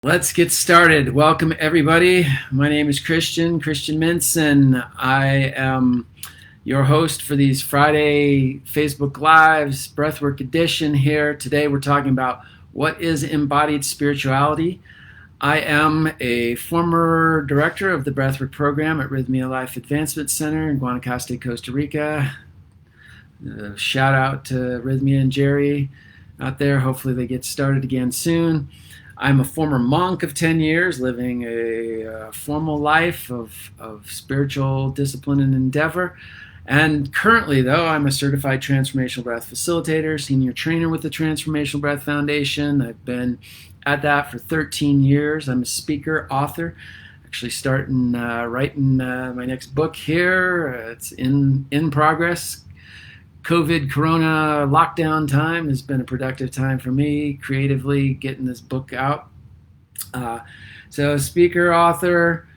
Let's get started. Welcome, everybody. My name is Christian Mintz, and I am your host for these Friday Facebook Lives, Breathwork Edition here. Today we're talking about what is embodied spirituality. I am a former director of the Breathwork program at Rhythmia Life Advancement Center in Guanacaste, Costa Rica. Shout out to Rhythmia and Jerry out there. Hopefully they get started again soon. I'm a former monk of 10 years, living a formal life of spiritual discipline and endeavor. And currently, though, I'm a certified transformational breath facilitator, senior trainer with the Transformational Breath Foundation. I've been at that for 13 years. I'm a speaker, author, actually starting writing my next book here. It's in progress. COVID, Corona, lockdown time has been a productive time for me, creatively getting this book out. So speaker, author,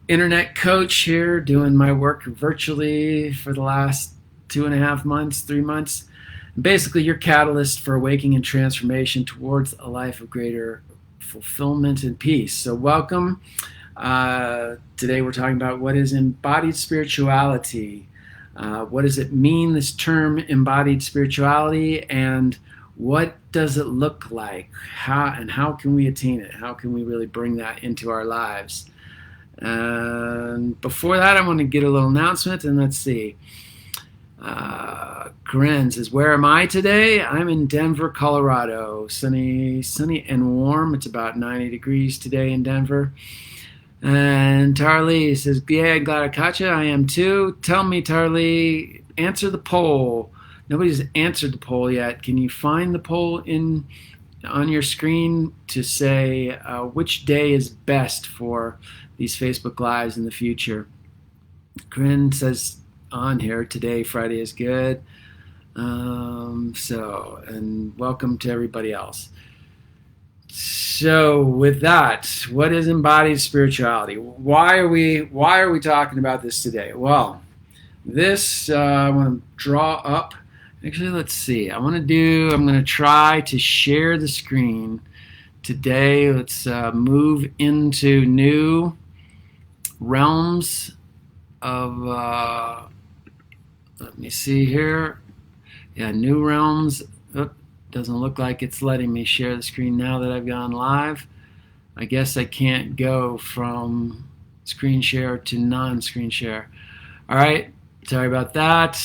internet coach here, doing my work virtually for the last 2.5 months, 3 months. Basically, your catalyst for awakening and transformation towards a life of greater fulfillment and peace. So welcome. Today we're talking about what is embodied spirituality. What does it mean, this term embodied spirituality, and what does it look like? How can we attain it? How can we really bring that into our lives? And before that, I want to get a little announcement, and let's see. Corinne says, where am I today? I'm in Denver, Colorado. Sunny and warm. It's about 90 degrees today in Denver. And Tarly says, yeah, glad I caught you. I am too. Tell me, Tarly, answer the poll. Nobody's answered the poll yet. Can you find the poll on your screen to say which day is best for these Facebook Lives in the future? Corinne says on here, today, Friday is good. And welcome to everybody else. So with that, what is embodied spirituality? Why are we talking about this today? Well, this I want to draw up. Actually, let's see. I'm going to try to share the screen today. Let's move into new realms of, let me see here. Yeah, new realms. Doesn't look like it's letting me share the screen now that I've gone live. I guess I can't go from screen share to non-screen share. All right, sorry about that.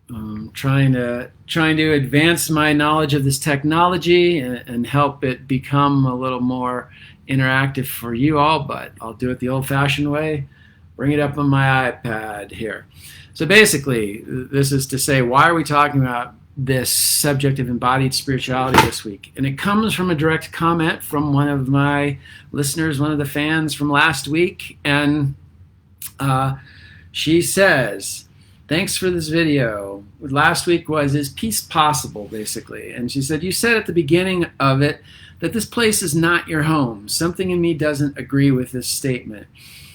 I'm trying to advance my knowledge of this technology and help it become a little more interactive for you all, but I'll do it the old-fashioned way. Bring it up on my iPad here. So basically, this is to say, why are we talking about this subject of embodied spirituality this week? And it comes from a direct comment from one of my listeners, one of the fans from last week. And she says, thanks for this video. Last week was, is peace possible, basically? And she said, you said at the beginning of it that this place is not your home. Something in me doesn't agree with this statement.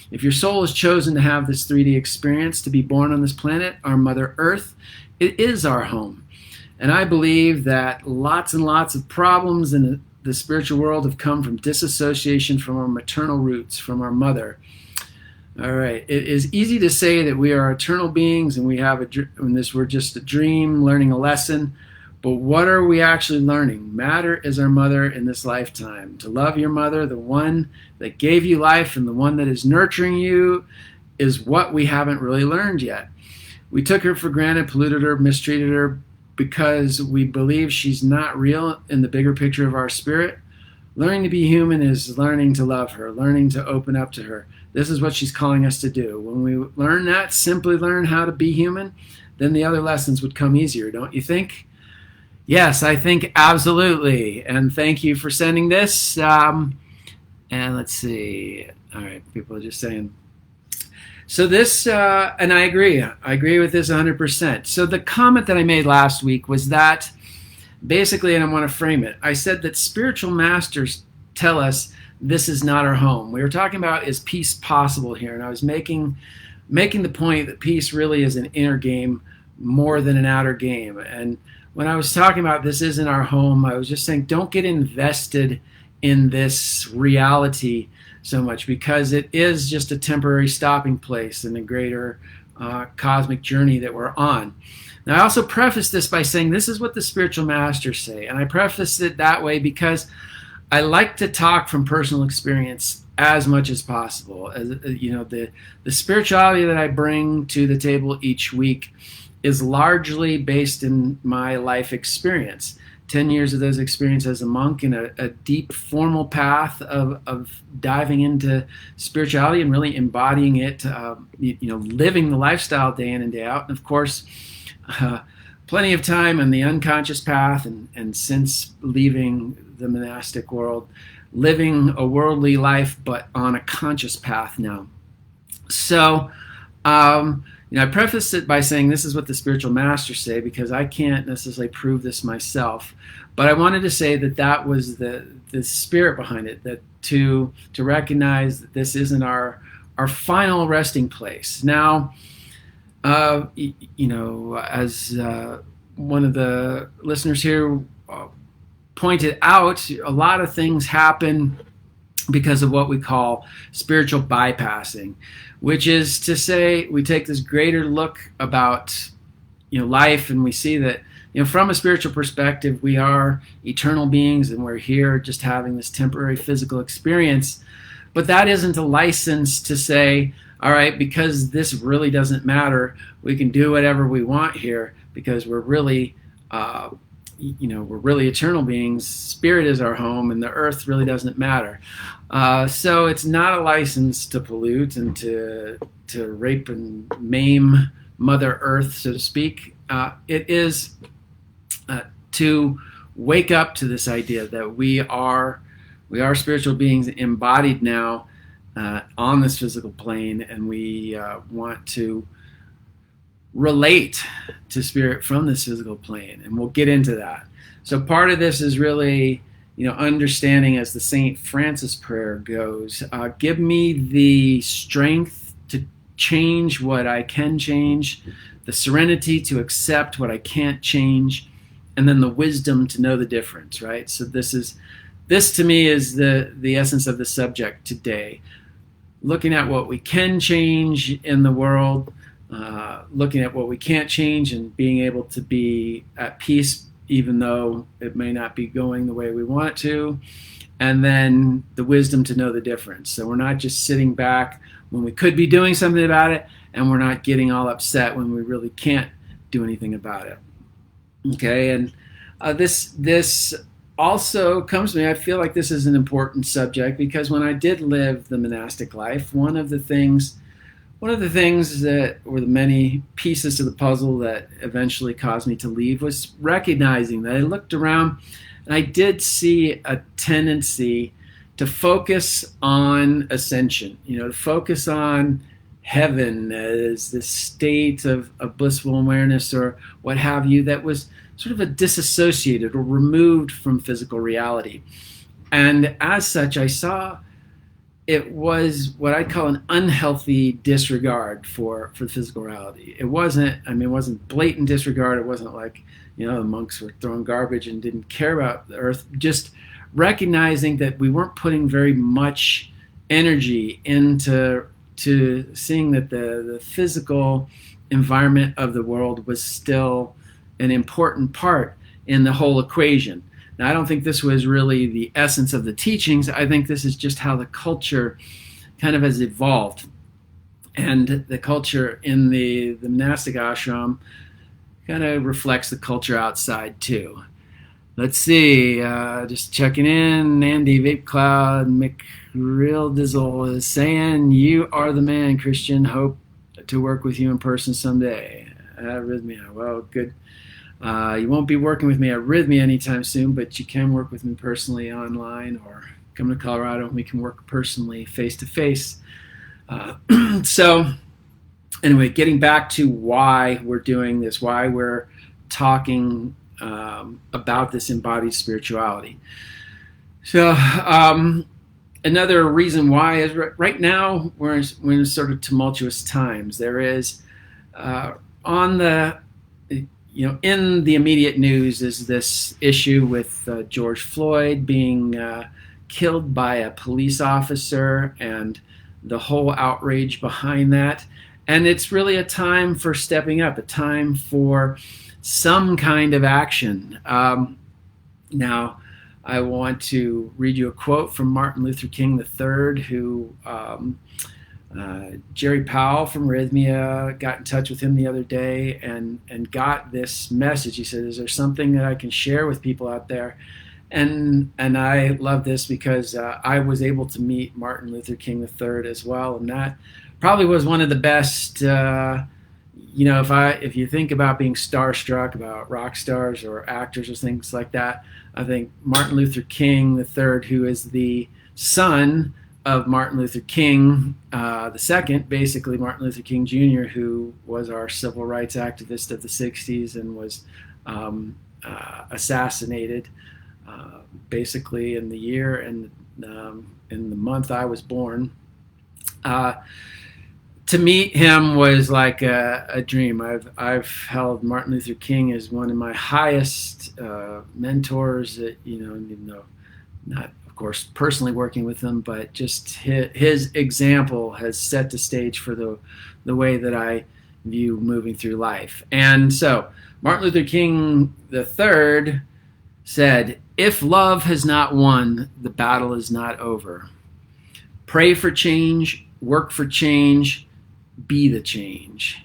If your soul has chosen to have this 3D experience, to be born on this planet, our Mother Earth, it is our home. And I believe that lots and lots of problems in the spiritual world have come from disassociation from our maternal roots, from our mother. All right. It is easy to say that we are eternal beings and we're just a dream, learning a lesson. But what are we actually learning? Matter is our mother in this lifetime. To love your mother, the one that gave you life and the one that is nurturing you, is what we haven't really learned yet. We took her for granted, polluted her, mistreated her, because we believe she's not real in the bigger picture of our spirit. Learning to be human is learning to love her, learning to open up to her. This is what she's calling us to do. When we learn that, simply learn how to be human, then the other lessons would come easier, don't you think? Yes, I think absolutely. And thank you for sending this. And let's see. All right, people are just saying. So this, and I agree with this 100%. So the comment that I made last week was that, basically, and I want to frame it, I said that spiritual masters tell us this is not our home. We were talking about, is peace possible here? And I was making the point that peace really is an inner game more than an outer game. And when I was talking about this isn't our home, I was just saying don't get invested in this reality so much, because it is just a temporary stopping place in the greater cosmic journey that we're on. Now, I also preface this by saying this is what the spiritual masters say, and I preface it that way because I like to talk from personal experience as much as possible. As the spirituality that I bring to the table each week is largely based in my life experience. 10 years of those experiences as a monk in a deep formal path of diving into spirituality and really embodying it, living the lifestyle day in and day out. And of course, plenty of time on the unconscious path, and since leaving the monastic world, living a worldly life, but on a conscious path now. So, I preface it by saying this is what the spiritual masters say, because I can't necessarily prove this myself. But I wanted to say that was the spirit behind it, that to recognize that this isn't our final resting place. Now, as one of the listeners here pointed out, a lot of things happen because of what we call spiritual bypassing, which is to say we take this greater look about life, and we see that from a spiritual perspective we are eternal beings and we're here just having this temporary physical experience. But that isn't a license to say, all right, because this really doesn't matter, we can do whatever we want here because we're really we're really eternal beings. Spirit is our home, and the earth really doesn't matter. So it's not a license to pollute and to rape and maim Mother Earth, so to speak. It is to wake up to this idea that we are spiritual beings embodied now on this physical plane, and we want to relate to spirit from this physical plane, and we'll get into that. So part of this is really understanding, as the St. Francis prayer goes, give me the strength to change what I can change, the serenity to accept what I can't change, and then the wisdom to know the difference, right? So this to me is the essence of the subject today. Looking at what we can change in the world, looking at what we can't change, and being able to be at peace even though it may not be going the way we want it to, and then the wisdom to know the difference. So we're not just sitting back when we could be doing something about it, and we're not getting all upset when we really can't do anything about it. Okay, and this also comes to me. I feel like this is an important subject because when I did live the monastic life, one of the things that were the many pieces to the puzzle that eventually caused me to leave was recognizing that I looked around and I did see a tendency to focus on ascension, to focus on heaven as this state of blissful awareness or what have you, that was sort of a disassociated or removed from physical reality. And as such, I saw it was what I call an unhealthy disregard for physical reality. It wasn't blatant disregard. It wasn't like, the monks were throwing garbage and didn't care about the earth. Just recognizing that we weren't putting very much energy into seeing that the physical environment of the world was still an important part in the whole equation. Now, I don't think this was really the essence of the teachings. I think this is just how the culture kind of has evolved. And the culture in the monastic ashram kind of reflects the culture outside too. Let's see, just checking in. Andy Vape Cloud McReal Dizzle is saying, "You are the man, Christian. Hope to work with you in person someday." Arrhythmia, well, good. You won't be working with me at Arrhythmia anytime soon, but you can work with me personally online, or come to Colorado and we can work personally face to face. So anyway, getting back to why we're doing this, why we're talking about this embodied spirituality. So another reason why is right now we're in sort of tumultuous times. There is in the immediate news is this issue with George Floyd being killed by a police officer and the whole outrage behind that. And it's really a time for stepping up, a time for some kind of action. Now, I want to read you a quote from Martin Luther King III, who Jerry Powell from Rhythmia got in touch with him the other day and got this message. He said, is there something that I can share with people out there? And I love this because I was able to meet Martin Luther King III as well, and that probably was one of the best. If you think about being starstruck about rock stars or actors or things like that, I think Martin Luther King III, who is the son of Martin Luther King the second, basically Martin Luther King Jr., who was our civil rights activist of the 60s and was assassinated basically in the year and in the month I was born. To meet him was like a dream. I've held Martin Luther King as one of my highest mentors. Even though not, of course, personally working with him, but just his example has set the stage for the way that I view moving through life. And so, Martin Luther King III said, "If love has not won, the battle is not over. Pray for change, work for change, be the change."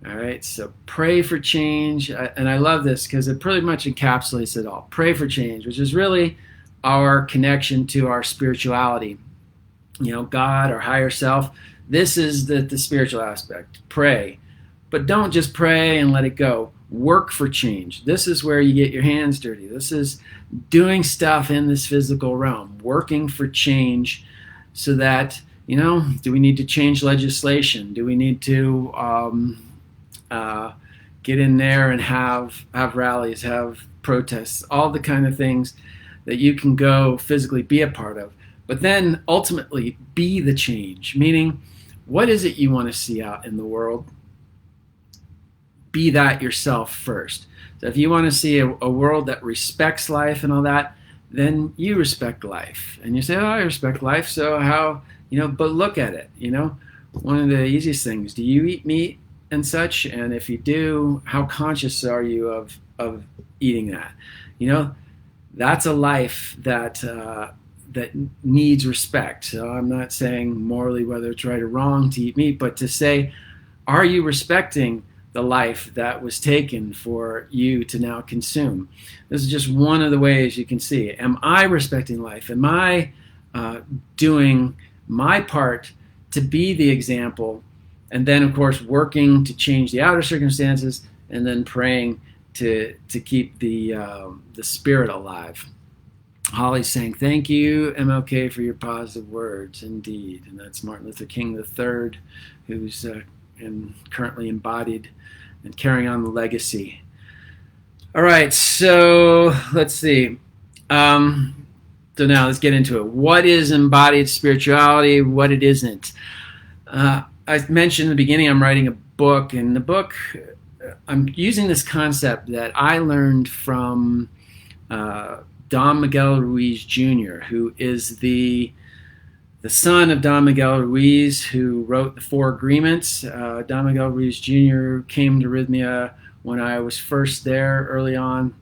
All right, so pray for change. And I love this because it pretty much encapsulates it all. Pray for change, which is really our connection to our spirituality. God, our higher self. This is the spiritual aspect. Pray. But don't just pray and let it go. Work for change. This is where you get your hands dirty. This is doing stuff in this physical realm, working for change so that, do we need to change legislation? Do we need to get in there and have rallies, have protests, all the kind of things that you can go physically be a part of? But then ultimately be the change, meaning what is it you want to see out in the world? Be that yourself first. So if you want to see a world that respects life and all that, then you respect life. And you say, I respect life, so how, but look at it, one of the easiest things, do you eat meat and such? And if you do, how conscious are you of eating that? That's a life that needs respect. So I'm not saying morally whether it's right or wrong to eat meat, but to say, are you respecting the life that was taken for you to now consume? This is just one of the ways you can see. Am I respecting life? Am I doing my part to be the example? And then, of course, working to change the outer circumstances, and then praying to keep the spirit alive. Holly's saying, thank you, MLK, for your positive words. Indeed. And that's Martin Luther King III, who's currently embodied and carrying on the legacy. All right, so let's see. So now let's get into it. What is embodied spirituality? What it isn't? I mentioned in the beginning I'm writing a book. In the book, I'm using this concept that I learned from Don Miguel Ruiz Jr., who is the son of Don Miguel Ruiz, who wrote the Four Agreements. Don Miguel Ruiz Jr. came to Rhythmia when I was first there early on.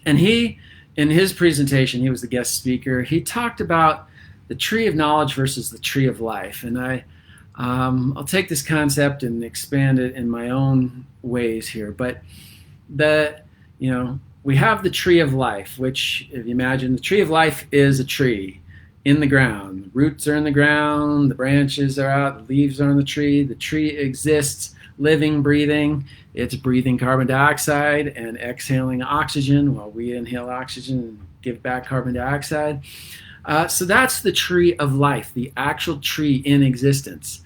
And in his presentation, he was the guest speaker, he talked about the tree of knowledge versus the tree of life. And I'll take this concept and expand it in my own ways here. But we have the tree of life, which, if you imagine, the tree of life is a tree in the ground. The roots are in the ground, the branches are out, the leaves are on the tree exists, living, breathing. It's breathing carbon dioxide and exhaling oxygen while we inhale oxygen and give back carbon dioxide. So that's the tree of life, the actual tree in existence.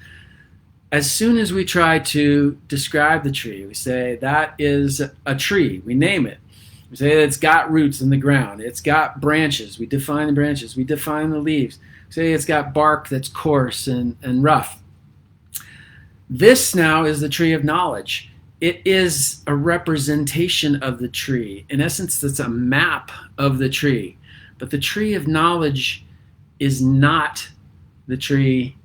As soon as we try to describe the tree, we say that is a tree, we name it. We say it's got roots in the ground. It's got branches. We define the branches. We define the leaves. We say it's got bark that's coarse and rough. This now is the tree of knowledge. It is a representation of the tree. In essence, it's a map of the tree. But the tree of knowledge is not the tree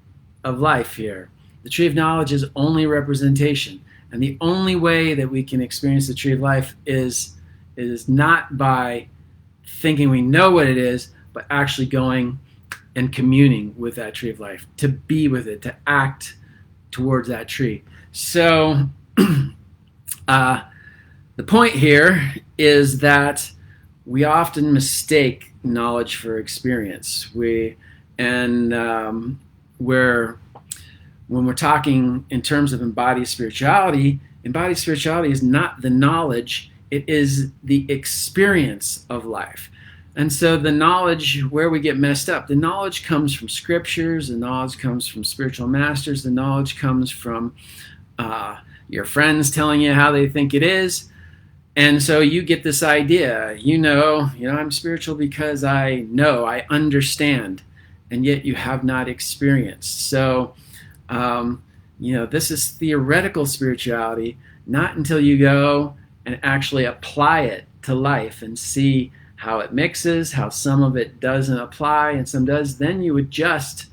of life here. The tree of knowledge is only representation. And the only way that we can experience the tree of life is not by thinking we know what it is, but actually going and communing with that tree of life, to be with it, to act towards that tree. So the point here is that we often mistake knowledge for experience. When we're talking in terms of embodied spirituality is not the knowledge, it is the experience of life. And so the knowledge, where we get messed up, the knowledge comes from scriptures, the knowledge comes from spiritual masters, the knowledge comes from your friends telling you how they think it is. And so you get this idea, I'm spiritual because I know, I understand, and yet you have not experienced. So, this is theoretical spirituality, not until you go and actually apply it to life and see how it mixes, how some of it doesn't apply and some does. Then you adjust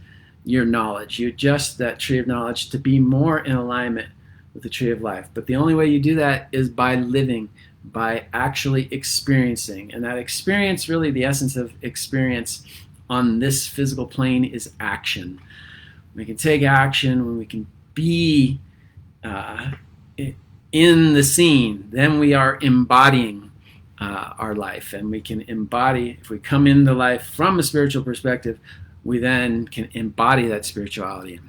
your knowledge. You adjust that tree of knowledge to be more in alignment with the tree of life. But the only way you do that is by living, by actually experiencing. And that experience, really the essence of experience on this physical plane, is action. We can take action when we can be in the scene. Then we are embodying our life, and we can embody. If we come into life from a spiritual perspective, we then can embody that spirituality.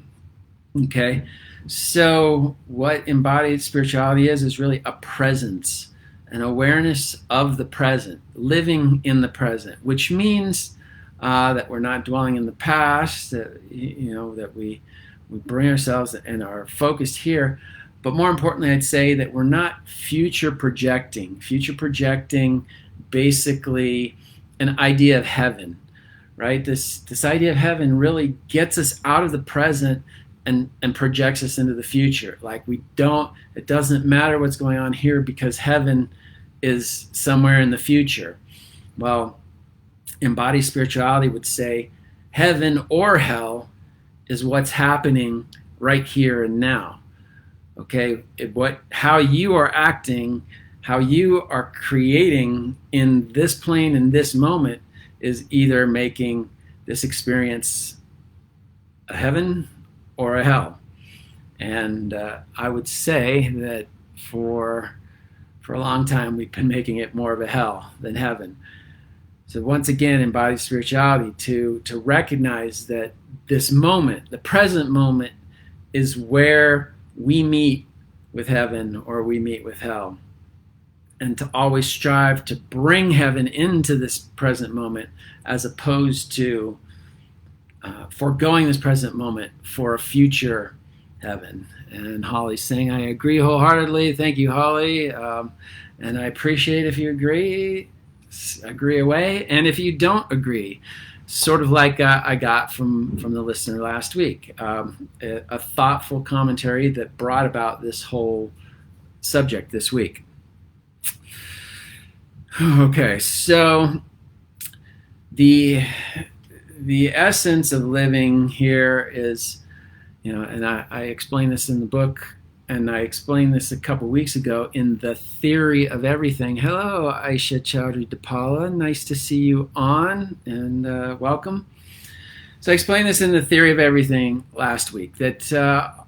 Okay, so what embodied spirituality is really a presence, an awareness of the present, living in the present, which means that we're not dwelling in the past, that we bring ourselves and are focused here. But more importantly, I'd say that we're not future projecting. Future projecting, basically an idea of heaven, right? This idea of heaven really gets us out of the present and projects us into the future. Like it doesn't matter what's going on here because heaven is somewhere in the future. Well, embodied spirituality would say heaven or hell is what's happening right here and now. Okay, how you are acting, how you are creating in this plane, in this moment, is either making this experience a heaven or a hell. And I would say that for a long time we've been making it more of a hell than heaven. So once again, embodied spirituality, to recognize that this moment, the present moment, is where we meet with heaven or we meet with hell. And to always strive to bring heaven into this present moment, as opposed to foregoing this present moment for a future heaven. And Holly's saying, I agree wholeheartedly. Thank you, Holly. And I appreciate if you agree away. And if you don't agree, sort of like I got from the listener last week, a thoughtful commentary that brought about this whole subject this week. Okay, so the essence of living here is, and I explain this in the book, and I explained this a couple weeks ago in The Theory of Everything. Hello, Aisha Chowdhury Dipala. Nice to see you on, and welcome. So I explained this in The Theory of Everything last week, that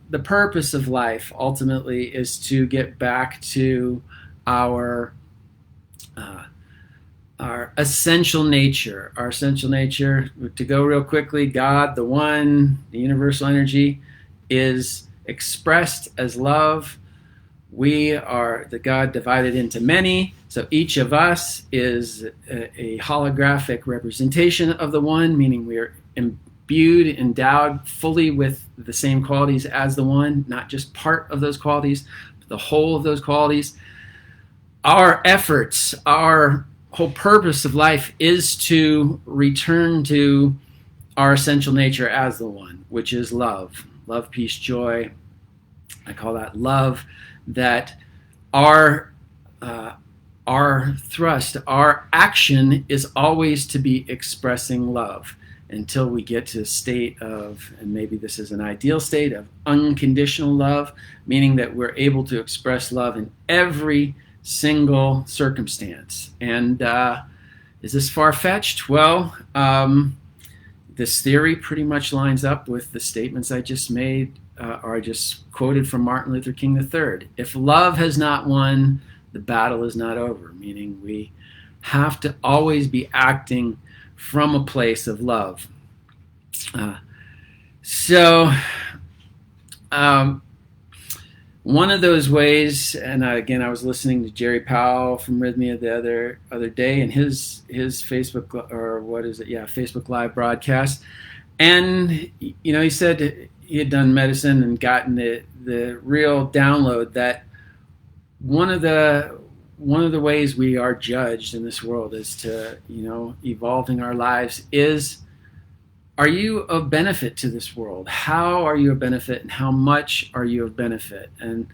the purpose of life ultimately is to get back to our essential nature. Our essential nature, to go real quickly, God, the one, the universal energy, is expressed as love. We are the God divided into many. So each of us is a holographic representation of the one, meaning we are imbued, endowed fully with the same qualities as the one, not just part of those qualities, but the whole of those qualities. Our efforts, our whole purpose of life is to return to our essential nature as the one, which is love. Love, peace, joy. I call that love. That our our thrust, our action is always to be expressing love until we get to a state of, and maybe this is an ideal state, of unconditional love, meaning that we're able to express love in every single circumstance. And is this far-fetched? Well, this theory pretty much lines up with the statements I just made, or I just quoted from Martin Luther King III. If love has not won, the battle is not over, meaning we have to always be acting from a place of love. One of those ways, and again, I was listening to Jerry Powell from Rhythmia the other day, and his Facebook, or what is it? Yeah, Facebook Live broadcast, and he said he had done medicine and gotten the real download that one of the ways we are judged in this world is to, evolving our lives is, are you of benefit to this world? How are you of benefit, and how much are you of benefit? And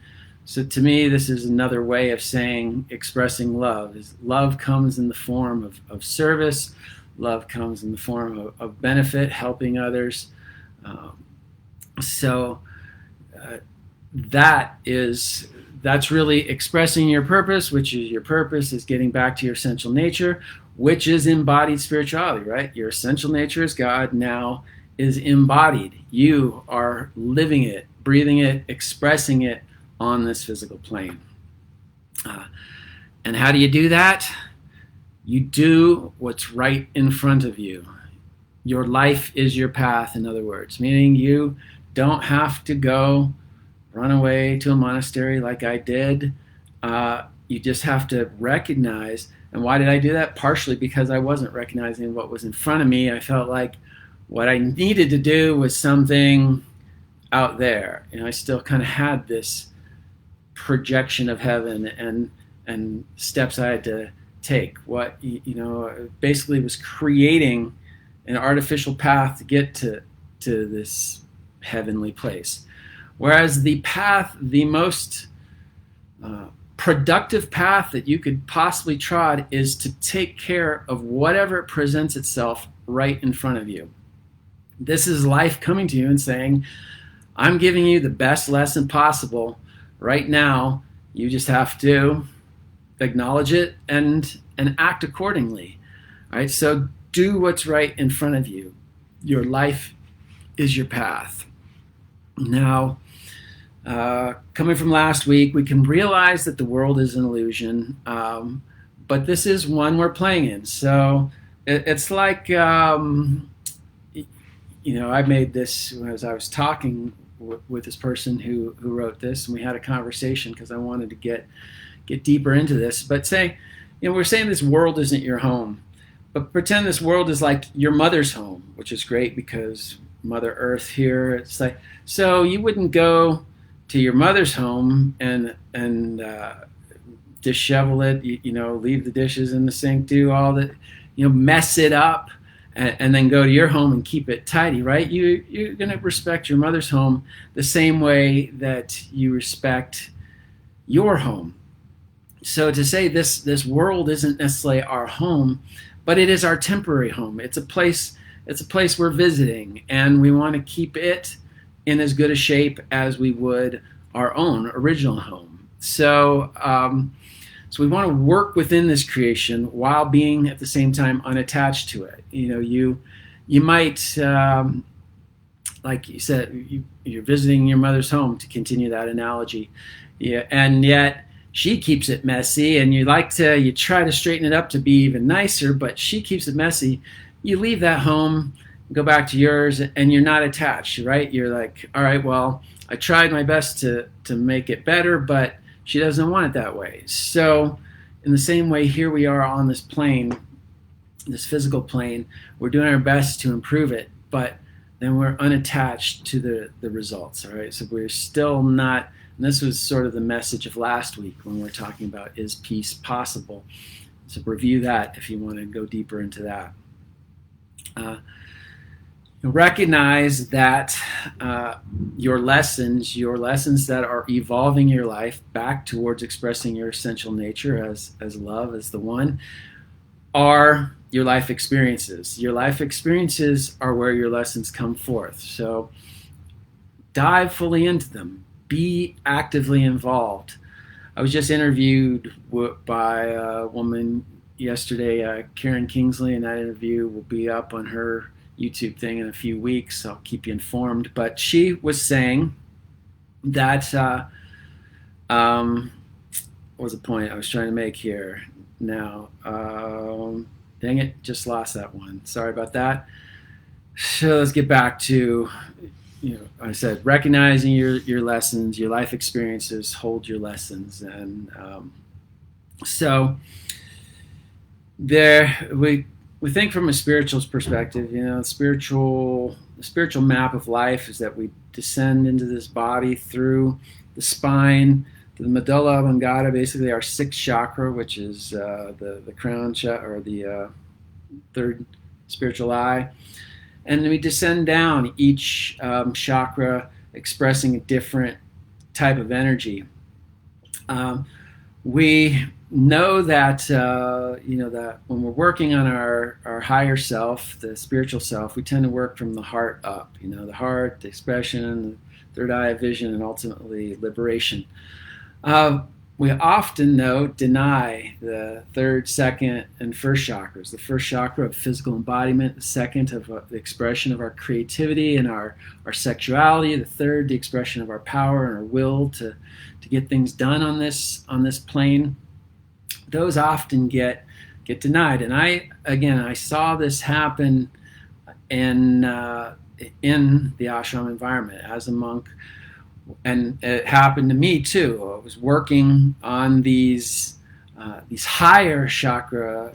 so to me, this is another way of saying, expressing love. Is love comes in the form of service. Love comes in the form of benefit, helping others. That's really expressing your purpose, which is, your purpose is getting back to your essential nature, which is embodied spirituality, right? Your essential nature is God, now is embodied. You are living it, breathing it, expressing it on this physical plane. And how do you do that? You do what's right in front of you. Your life is your path, in other words, meaning you don't have to go run away to a monastery like I did. You just have to recognize. And why did I do that? Partially because I wasn't recognizing what was in front of me. I felt like what I needed to do was something out there. I still kind of had this projection of heaven and steps I had to take. What, basically was creating an artificial path to get to this heavenly place. Whereas the path, the most productive path that you could possibly trod, is to take care of whatever presents itself right in front of you. This is life coming to you and saying, I'm giving you the best lesson possible right now. You just have to acknowledge it and act accordingly. All right? So do what's right in front of you. Your life is your path. Now, coming from last week, we can realize that the world is an illusion, but this is one we're playing in. So it's like, I made this as I was talking with this person who wrote this, and we had a conversation because I wanted to get deeper into this. But we're saying this world isn't your home, but pretend this world is like your mother's home, which is great because Mother Earth here. It's like, so you wouldn't go to your mother's home and dishevel it, leave the dishes in the sink, do all that, mess it up, and then go to your home and keep it tidy, right? You're going to respect your mother's home the same way that you respect your home. So to say this world isn't necessarily our home, but it is our temporary home. It's a place we're visiting, and we want to keep it in as good a shape as we would our own original home. So we want to work within this creation while being at the same time unattached to it. You might, like you said, you're visiting your mother's home, to continue that analogy, and yet she keeps it messy, and you try to straighten it up to be even nicer, but she keeps it messy. You leave that home, go back to yours, and you're not attached, right? You're like, all right, well, I tried my best to make it better, but she doesn't want it that way. So in the same way, here we are on this plane, this physical plane. We're doing our best to improve it, but then we're unattached to the results, all right? So we're still not, and this was sort of the message of last week when we were talking about, is peace possible? So review that if you want to go deeper into that. recognize that your lessons that are evolving your life back towards expressing your essential nature as love, as the one, are your life experiences. Your life experiences are where your lessons come forth. So dive fully into them. Be actively involved. I was just interviewed by a woman yesterday, Karen Kingsley, and that interview will be up on her YouTube thing in a few weeks. I'll keep you informed. But she was saying that, what was the point I was trying to make here now? Dang it, just lost that one. Sorry about that. So let's get back to, I said, recognizing your lessons, your life experiences hold your lessons. And so there we think from a spiritual perspective, the spiritual map of life is that we descend into this body through the spine to the medulla oblongata, basically our sixth chakra, which is the crown chakra, or the third spiritual eye. And we descend down each chakra, expressing a different type of energy. We know that that when we're working on our higher self, the spiritual self, we tend to work from the heart up. The heart, the expression, the third eye of vision, and ultimately liberation. We often, though, deny the third, second, and first chakras. The first chakra of physical embodiment, the second of the expression of our creativity and our sexuality, the third, the expression of our power and our will to get things done on this plane. Those often get denied. And I saw this happen in the ashram environment as a monk. And it happened to me too. I was working on these higher chakra,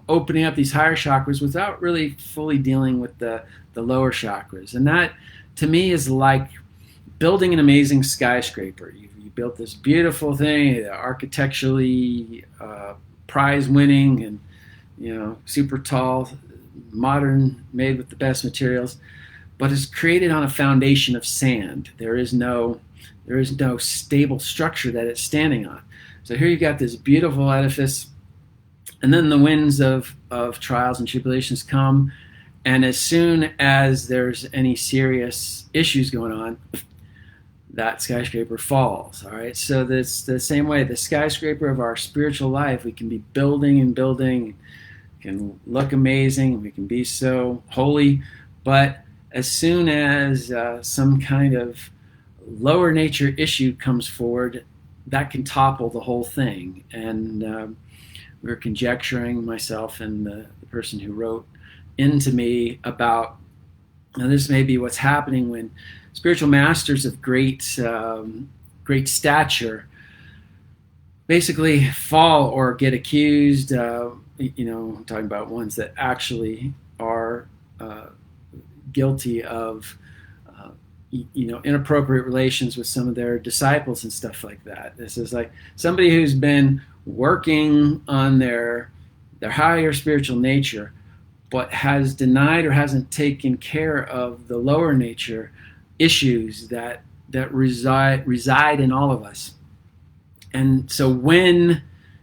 opening up these higher chakras without really fully dealing with the lower chakras. And that, to me, is like building an amazing skyscraper. You built this beautiful thing, architecturally prize-winning, and super tall, modern, made with the best materials. But it's created on a foundation of sand. There is no stable structure that it's standing on. So here you've got this beautiful edifice, and then the winds of trials and tribulations come, and as soon as there's any serious issues going on, that skyscraper falls. All right. So that's the same way. The skyscraper of our spiritual life, we can be building and building, can look amazing, we can be so holy, but as soon as some kind of lower nature issue comes forward, that can topple the whole thing. And we're conjecturing, myself and the person who wrote into me, about this may be what's happening when spiritual masters of great stature basically fall or get accused. I'm talking about ones that actually are guilty of inappropriate relations with some of their disciples and stuff like that. This is like somebody who's been working on their higher spiritual nature, but has denied or hasn't taken care of the lower nature issues that reside in all of us. And so when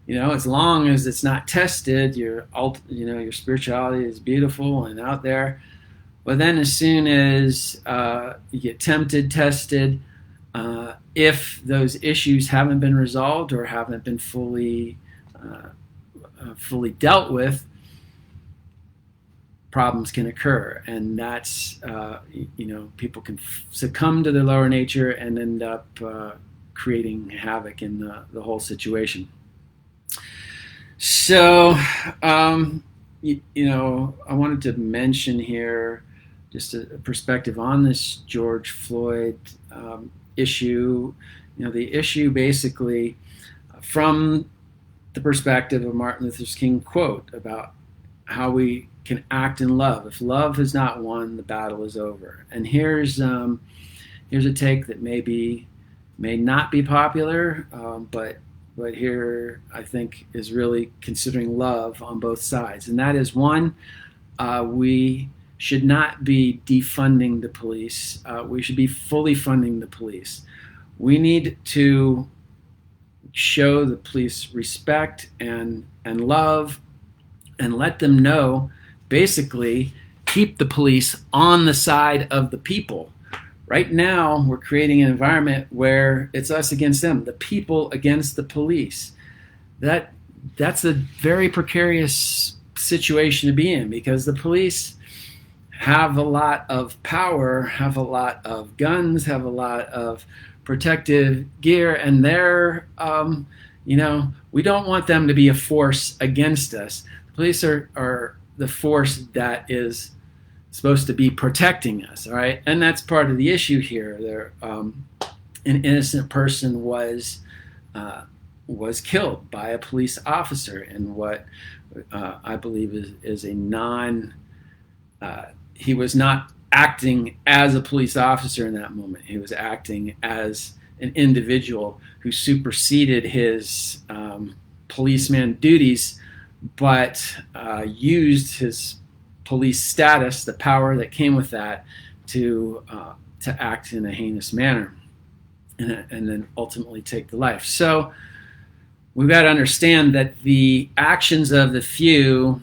as long as it's not tested, your spirituality is beautiful and out there. But then as soon as you get tempted, tested, if those issues haven't been resolved or haven't been fully dealt with, problems can occur. And that's, people can succumb to their lower nature and end up creating havoc in the whole situation. So, I wanted to mention here just a perspective on this George Floyd issue. The issue basically from the perspective of Martin Luther King's quote about how we can act in love. If love has not won, the battle is over. And here's a take that may not be popular, but here I think is really considering love on both sides. And that is, one, we should not be defunding the police. We should be fully funding the police. We need to show the police respect and love, and let them know, basically, keep the police on the side of the people. Right now, we're creating an environment where it's us against them, the people against the police. That's a very precarious situation to be in, because the police have a lot of power, have a lot of guns, have a lot of protective gear, and they're, we don't want them to be a force against us. The police are the force that is supposed to be protecting us, all right? And that's part of the issue here. An innocent person was killed by a police officer in what I believe is a he was not acting as a police officer in that moment. He was acting as an individual who superseded his policeman duties, but used his police status, the power that came with that, to act in a heinous manner, and then ultimately take the life. So we've got to understand that the actions of the few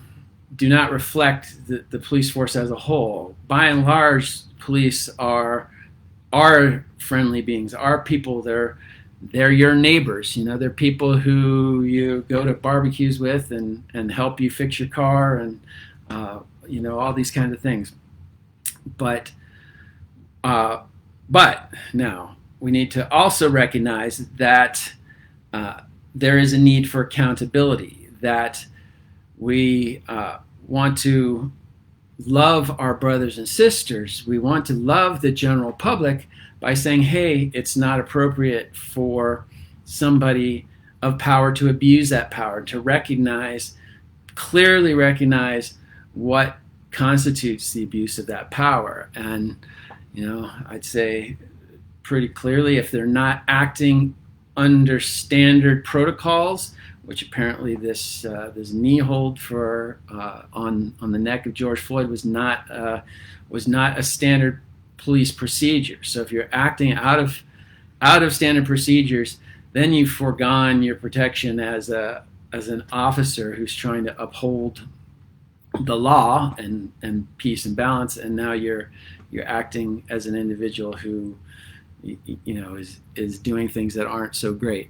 do not reflect the police force as a whole. By and large, police are friendly beings, are people. They're your neighbors. They're people who you go to barbecues with and help you fix your car, and all these kinds of things. But now we need to also recognize that there is a need for accountability, that we want to love our brothers and sisters. We want to love the general public by saying, hey, it's not appropriate for somebody of power to abuse that power, to clearly recognize what constitutes the abuse of that power. And, I'd say pretty clearly, if they're not acting under standard protocols, which apparently this knee hold for on the neck of George Floyd was not a standard police procedure. So if you're acting out of standard procedures, then you've foregone your protection as an officer who's trying to uphold the law and peace and balance, and now you're acting as an individual who is doing things that aren't so great.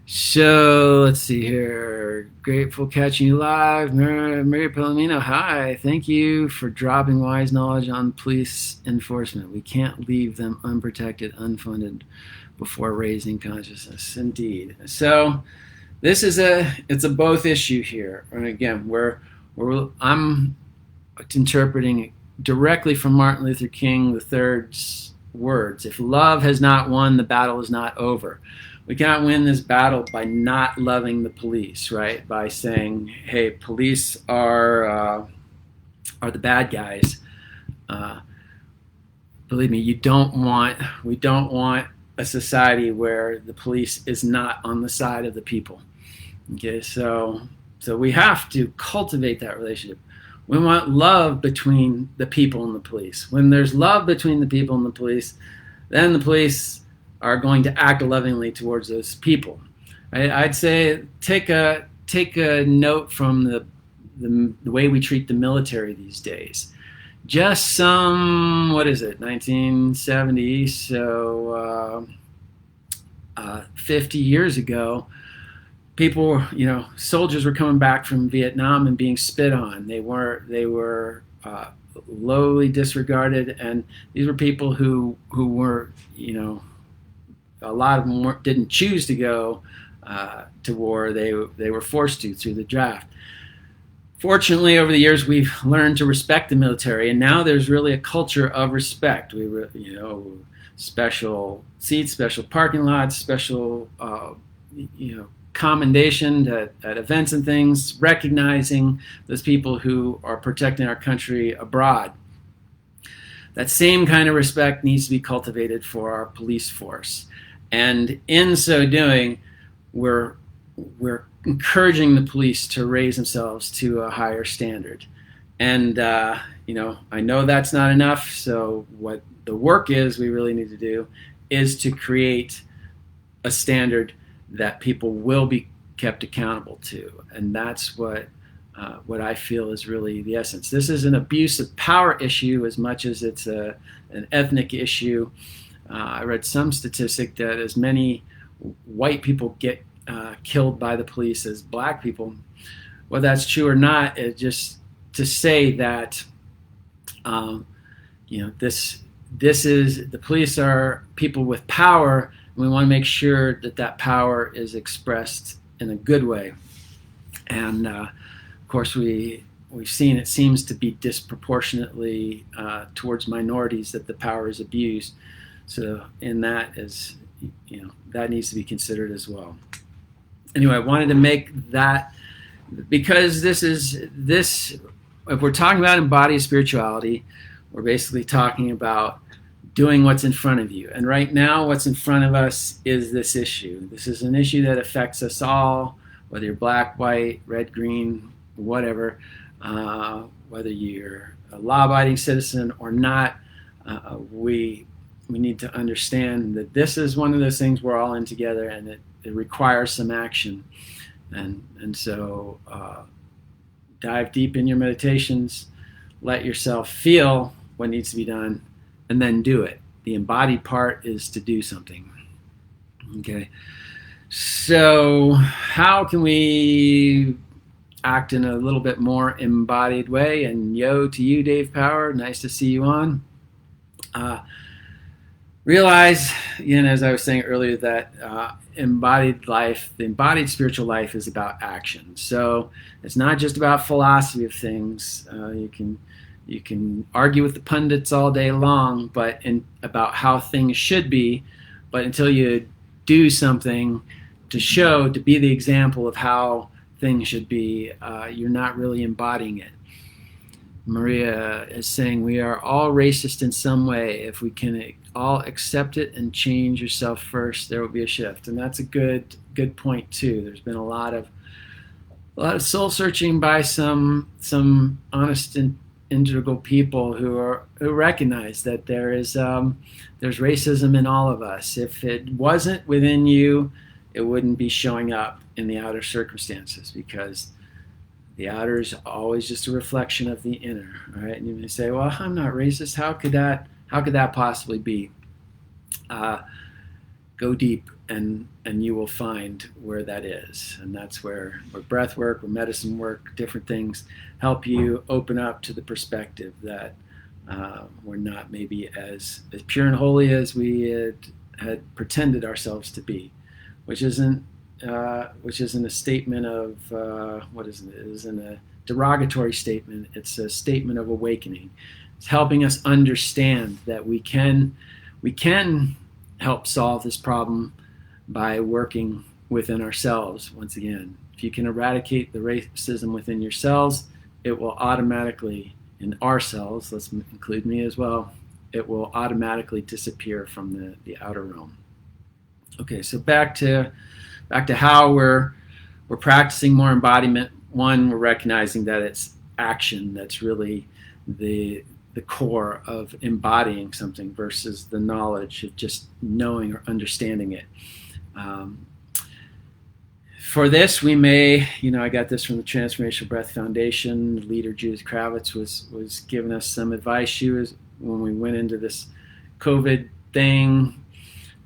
So let's see here. Grateful catching you live. Mary Palomino, hi. Thank you for dropping wise knowledge on police enforcement. We can't leave them unprotected, unfunded before raising consciousness. Indeed. So this is it's a both issue here. And again, I'm interpreting directly from Martin Luther King III's words. If love has not won, the battle is not over. We cannot win this battle by not loving the police, right? By saying, hey, police are the bad guys. Believe me, we don't want a society where the police is not on the side of the people. Okay, so we have to cultivate that relationship. We want love between the people and the police. When there's love between the people and the police, then the police are going to act lovingly towards those people. I'd say take a note from the way we treat the military these days. Just some, 1970, so 50 years ago, people, soldiers were coming back from Vietnam and being spit on. They were lowly disregarded, and these were people who were, a lot of them didn't choose to go to war. They were forced to through the draft. Fortunately, over the years, we've learned to respect the military, and now there's really a culture of respect. Special seats, special parking lots, special, commendation at events and things, recognizing those people who are protecting our country abroad. That same kind of respect needs to be cultivated for our police force. And in so doing, we're encouraging the police to raise themselves to a higher standard. And I know that's not enough. So what the work is we really need to do is to create a standard that people will be kept accountable to, and that's what I feel is really the essence. This is an abuse of power issue as much as it's an ethnic issue. I read some statistic that as many white people get killed by the police as black people. Whether that's true or not, it just to say that this is the police are people with power, and we want to make sure that power is expressed in a good way. And of course, we've seen it seems to be disproportionately towards minorities that the power is abused. So in that is, that needs to be considered as well. Anyway, I wanted to make that because this, if we're talking about embodied spirituality, we're basically talking about doing what's in front of you. And right now, what's in front of us is this issue. This is an issue that affects us all, whether you're black, white, red, green, whatever, whether you're a law-abiding citizen or not. We need to understand that this is one of those things we're all in together, and it requires some action. And so dive deep in your meditations, let yourself feel what needs to be done, and then do it. The embodied part is to do something. Okay. So how can we act in a little bit more embodied way? And yo to you, Dave Power. Nice to see you on. Realize, as I was saying earlier, that embodied life, the embodied spiritual life is about action. So it's not just about philosophy of things. You can argue with the pundits all day long, but about how things should be. But until you do something to be the example of how things should be, you're not really embodying it. Maria is saying we are all racist in some way. If we can all accept it and change yourself first, there will be a shift. And that's a good point too. There's been a lot of soul searching by some honest and integral people who recognize that there's racism in all of us. If it wasn't within you, it wouldn't be showing up in the outer circumstances, because the outer is always just a reflection of the inner, right? And you may say, well, I'm not racist. How could that possibly be? Go deep and you will find where that is. And that's where breath work, where medicine work, different things help you open up to the perspective that we're not maybe as pure and holy as we had pretended ourselves to be, which isn't a statement of what is it? It isn't a derogatory statement. It's a statement of awakening. It's helping us understand that we can help solve this problem by working within ourselves. Once again, if you can eradicate the racism within yourselves, it will automatically, in ourselves, let's include me as well, it will automatically disappear from the outer realm. Okay, so back to how we're practicing more embodiment. One, we're recognizing that it's action that's really the core of embodying something versus the knowledge of just knowing or understanding it. For this, we may, I got this from the Transformational Breath Foundation. The leader, Judith Kravitz, was giving us some advice. She was, when we went into this COVID thing,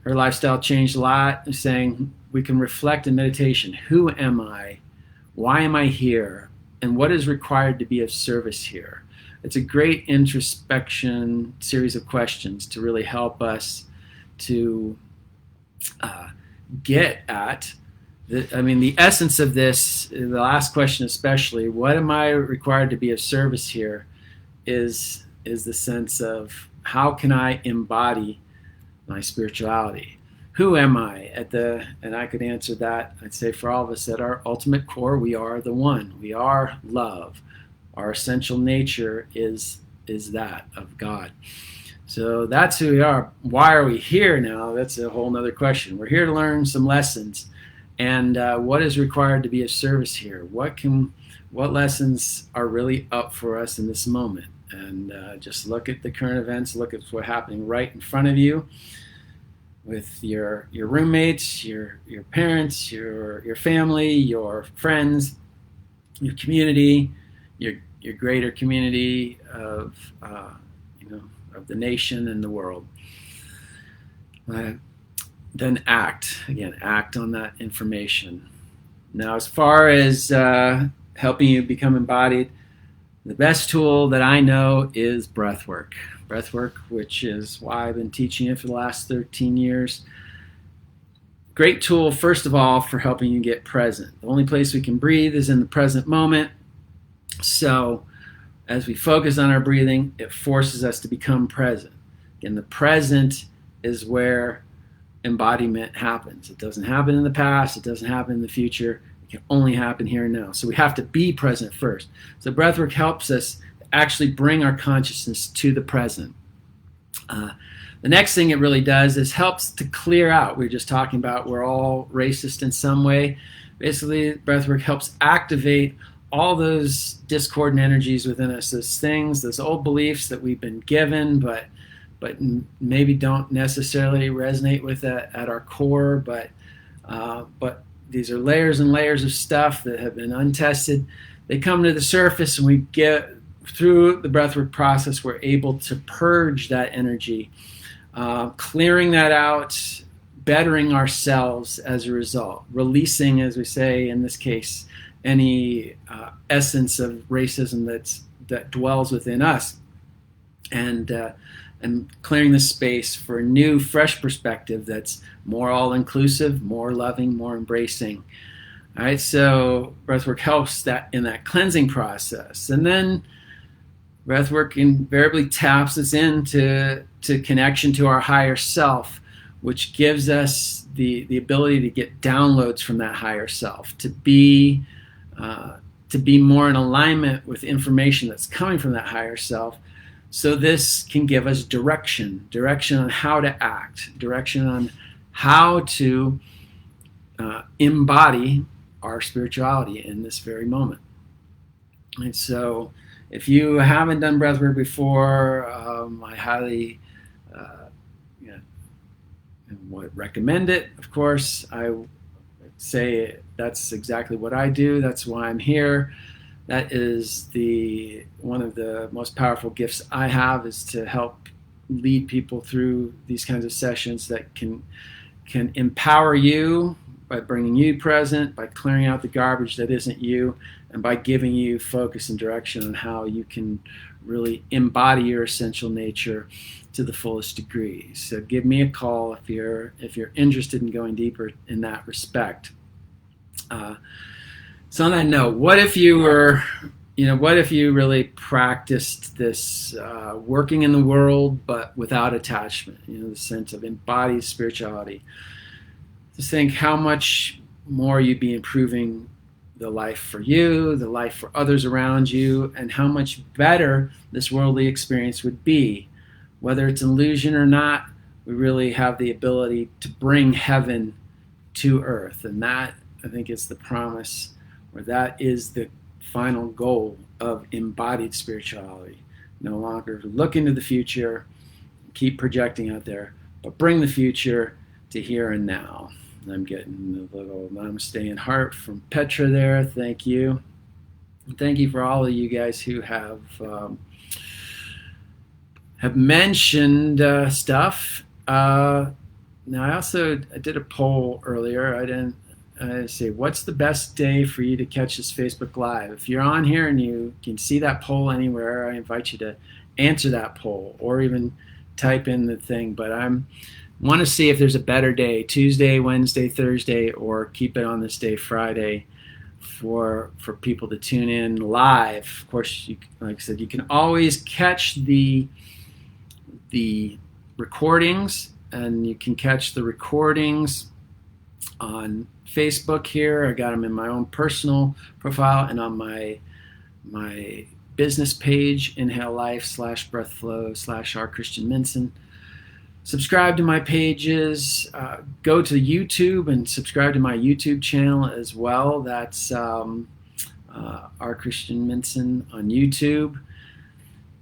her lifestyle changed a lot, saying we can reflect in meditation. Who am I? Why am I here? And what is required to be of service here? It's a great introspection series of questions to really help us to get at the essence of this. The last question especially, what am I required to be of service here, is the sense of how can I embody my spirituality? Who am I? And I could answer that. I'd say for all of us, at our ultimate core, we are the one. We are love. Our essential nature is that of God. So that's who we are. Why are we here now? That's a whole nother question. We're here to learn some lessons. And what is required to be of service here? What can what lessons are really up for us in this moment. And just look at the current events, look at what's happening right in front of you with your roommates, your parents, your family, your friends, your community, your greater community of of the nation and the world. Then act on that information. Now, as far as helping you become embodied, the best tool that I know is breath work. Breath work, which is why I've been teaching it for the last 13 years. Great tool, first of all, for helping you get present. The only place we can breathe is in the present moment. So as we focus on our breathing, it forces us to become present. And the present is where embodiment happens. It doesn't happen in the past. It doesn't happen in the future. It can only happen here and now. So we have to be present first. So breathwork helps us actually bring our consciousness to the present. The next thing it really does is helps to clear out. We were just talking about we're all racist in some way. Basically, breathwork helps activate all those discordant energies within us, those things, those old beliefs that we've been given, but maybe don't necessarily resonate with at our core. But these are layers and layers of stuff that have been untested. They come to the surface, and we get through the breathwork process, we're able to purge that energy, clearing that out, bettering ourselves as a result, releasing, as we say in this case, any essence of racism that dwells within us, and clearing the space for a new, fresh perspective that's more all-inclusive, more loving, more embracing. All right, so breathwork helps that in that cleansing process, and then breathwork invariably taps us into connection to our higher self, which gives us the ability to get downloads from that higher self, to be more in alignment with information that's coming from that higher self. So this can give us direction on how to act, direction on how to embody our spirituality in this very moment. And so if you haven't done breathwork before, I highly would recommend it. Of course, I would say that's exactly what I do. That's why I'm here. That is one of the most powerful gifts I have, is to help lead people through these kinds of sessions that can empower you by bringing you present, by clearing out the garbage that isn't you, and by giving you focus and direction on how you can really embody your essential nature to the fullest degree. So give me a call if you're interested in going deeper in that respect. So on that note, what if you really practiced this working in the world but without attachment, the sense of embodied spirituality? Just think how much more you'd be improving the life for you, the life for others around you, and how much better this worldly experience would be. Whether it's an illusion or not, we really have the ability to bring heaven to earth. And that, I think, is the promise, or that is the final goal of embodied spirituality. No longer look into the future, keep projecting out there, but bring the future to here and now. I'm getting a little namaste in heart from Petra there. Thank you. And thank you for all of you guys who have mentioned stuff. Now, I did a poll earlier. I say, what's the best day for you to catch this Facebook Live? If you're on here and you can see that poll anywhere, I invite you to answer that poll or even type in the thing. But I want to see if there's a better day, Tuesday, Wednesday, Thursday, or keep it on this day, Friday, for people to tune in live. Of course, like I said, you can always catch the recordings, and you can catch the recordings on Facebook here. I got them in my own personal profile and on my business page, Inhale Life /Breathflow /R Christian Minson. Subscribe to my pages. Go to YouTube and subscribe to my YouTube channel as well. That's R. Christian Minson on YouTube.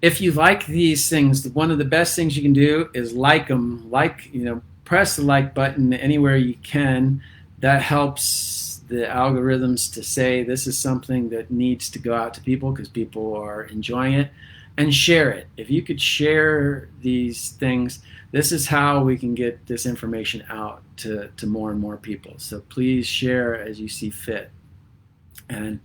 If you like these things, one of the best things you can do is like them. Press the like button anywhere you can. That helps the algorithms to say this is something that needs to go out to people because people are enjoying it. And share it. If you could share these things, this is how we can get this information out to more and more people. So please share as you see fit. And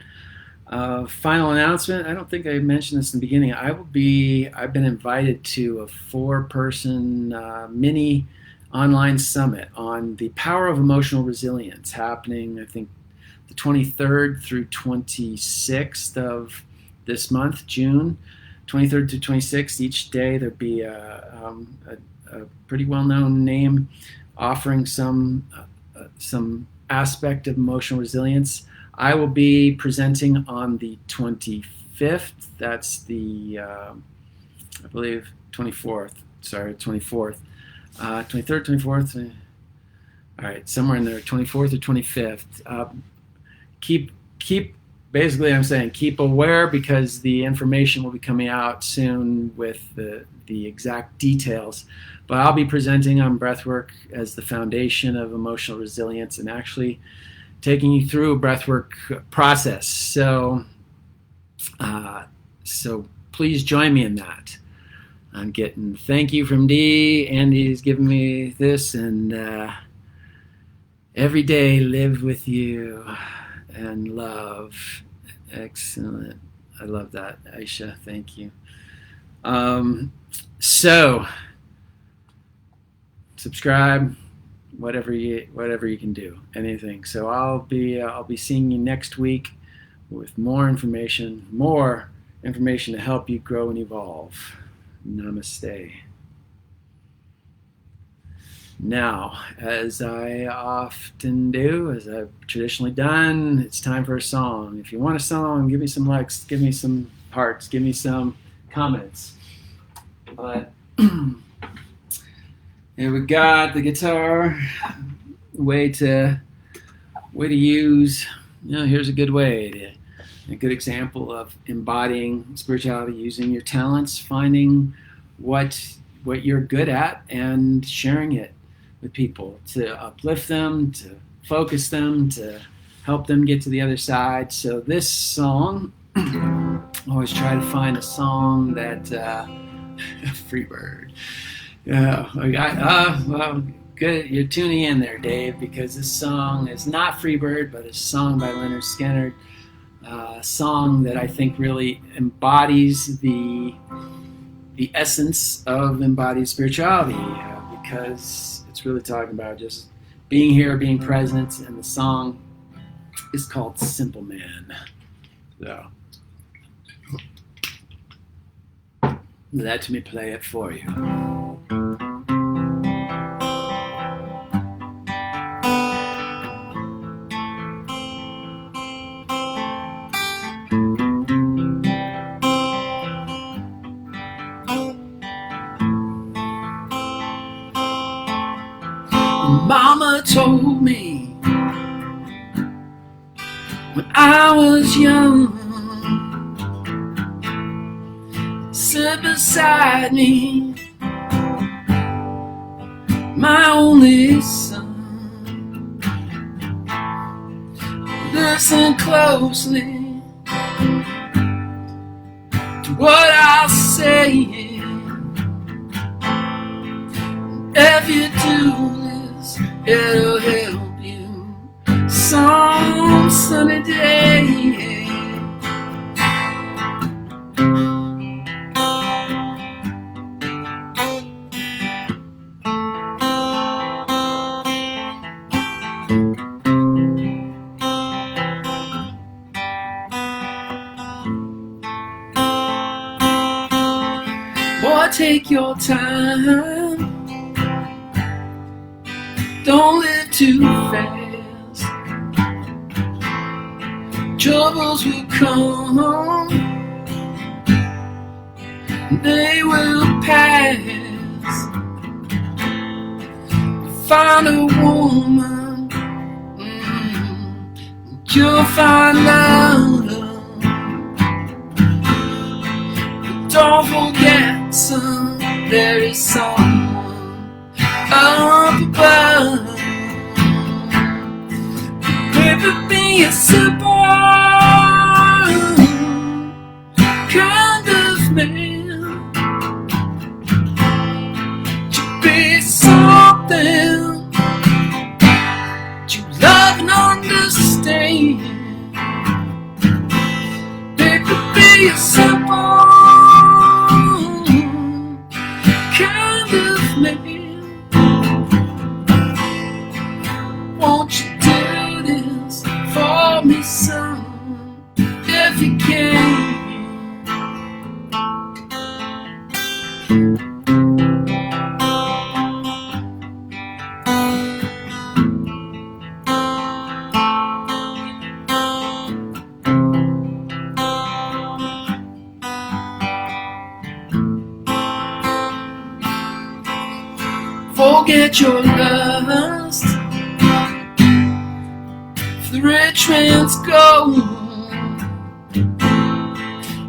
final announcement, I don't think I mentioned this in the beginning. I've been invited to a 4-person mini online summit on the power of emotional resilience happening, I think, the 23rd through 26th of this month, June. 23rd to 26th, each day there'll be a pretty well-known name offering some aspect of emotional resilience. I will be presenting on the 25th. That's the, I believe, 24th. Sorry, 24th. 23rd, 24th. All right, somewhere in there, 24th or 25th. Basically, I'm saying keep aware because the information will be coming out soon with the exact details. But I'll be presenting on breathwork as the foundation of emotional resilience and actually taking you through a breathwork process. So please join me in that. I'm getting thank you from Dee. Andy's giving me this, and every day live with you and love. Excellent. I love that, Aisha. Thank you. So subscribe, whatever you can do, anything. So I'll be seeing you next week with more information to help you grow and evolve. Namaste. Now, as I often do, as I've traditionally done, it's time for a song. If you want a song, give me some likes, give me some hearts, give me some comments. But here we got the guitar, way to use. Here's a good a good example of embodying spirituality, using your talents, finding what you're good at, and sharing it with people to uplift them, to focus them, to help them get to the other side. So this song, I always try to find a song that Freebird. Yeah, well, good. You're tuning in there, Dave, because this song is not Freebird, but a song by Leonard Skinner. A song that I think really embodies the essence of embodied spirituality, because it's really talking about just being here, being present, and the song is called Simple Man. So let me play it for you. Mama told me when I was young, sit beside me, my only son. Listen closely to what I'll say. If you do, it'll help you some sunny day. Boy, take your time. Don't live too fast. Troubles will come, they will pass. Find a woman, you'll find love. Don't forget, son, there is someone up above. Baby, be a simple kind of man. To be something you love and understand. Baby, be a simple kind of man. Won't you do this for me, son, if you can? Forget your lust, if the rich man's gold,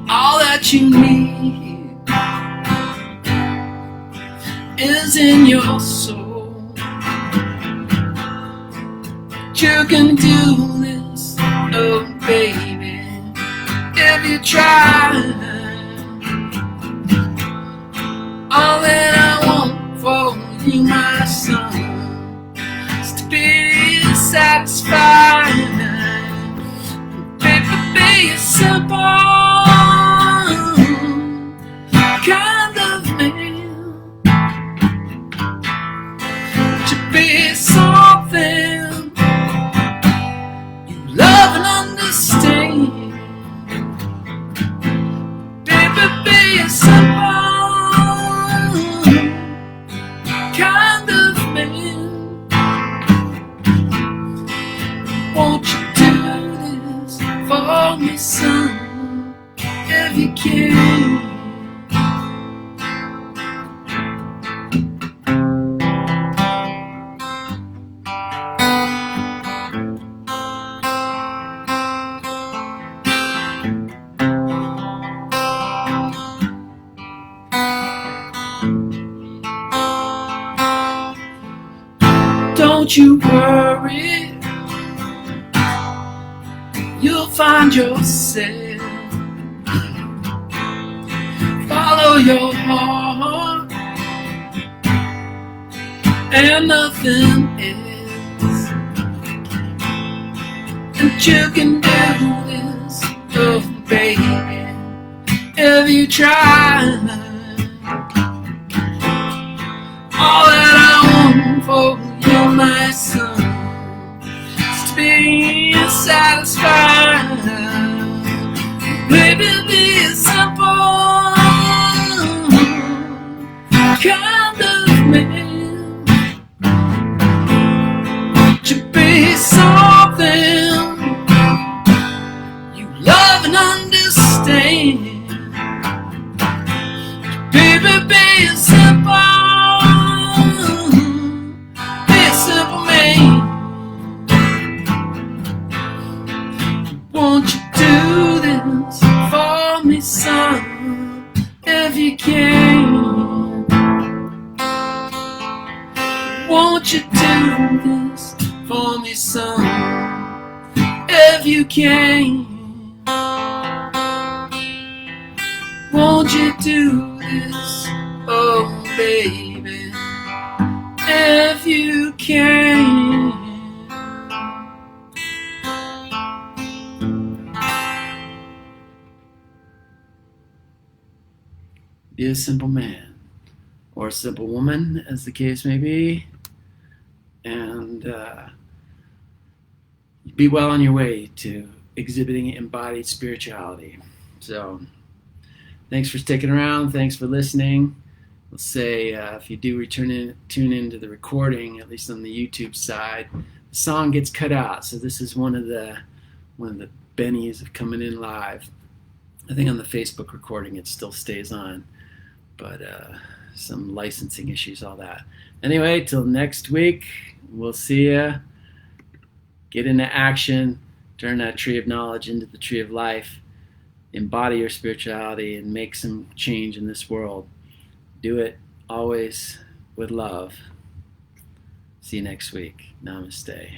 all that you need is in your soul. You can do this, oh baby, if you try. All that I want for you, my son, is to be satisfied. Baby, be a simple kind of man. To be something you love and understand. Baby, be a simple kind of man. Won't you do this for me, son, if you can? Don't you worry, you'll find yourself. Follow your heart and nothing else. And you can do this, oh baby, if you try. All that I want for you, my son, is to be satisfied. Maybe be a simple kind of man. To be something you love and understand. Baby, be a simple man. Won't you do this for me, son, if you can? Won't you do this for me, son, if you can? Won't you do this, oh baby, if you can? Be a simple man, or a simple woman, as the case may be, and be well on your way to exhibiting embodied spirituality. So, thanks for sticking around. Thanks for listening. We'll say if you do tune into the recording, at least on the YouTube side, the song gets cut out. So this is one of the bennies of coming in live. I think on the Facebook recording it still stays on, but some licensing issues, all that. Anyway, till next week, we'll see ya. Get into action, turn that tree of knowledge into the tree of life, embody your spirituality and make some change in this world. Do it always with love. See you next week. Namaste.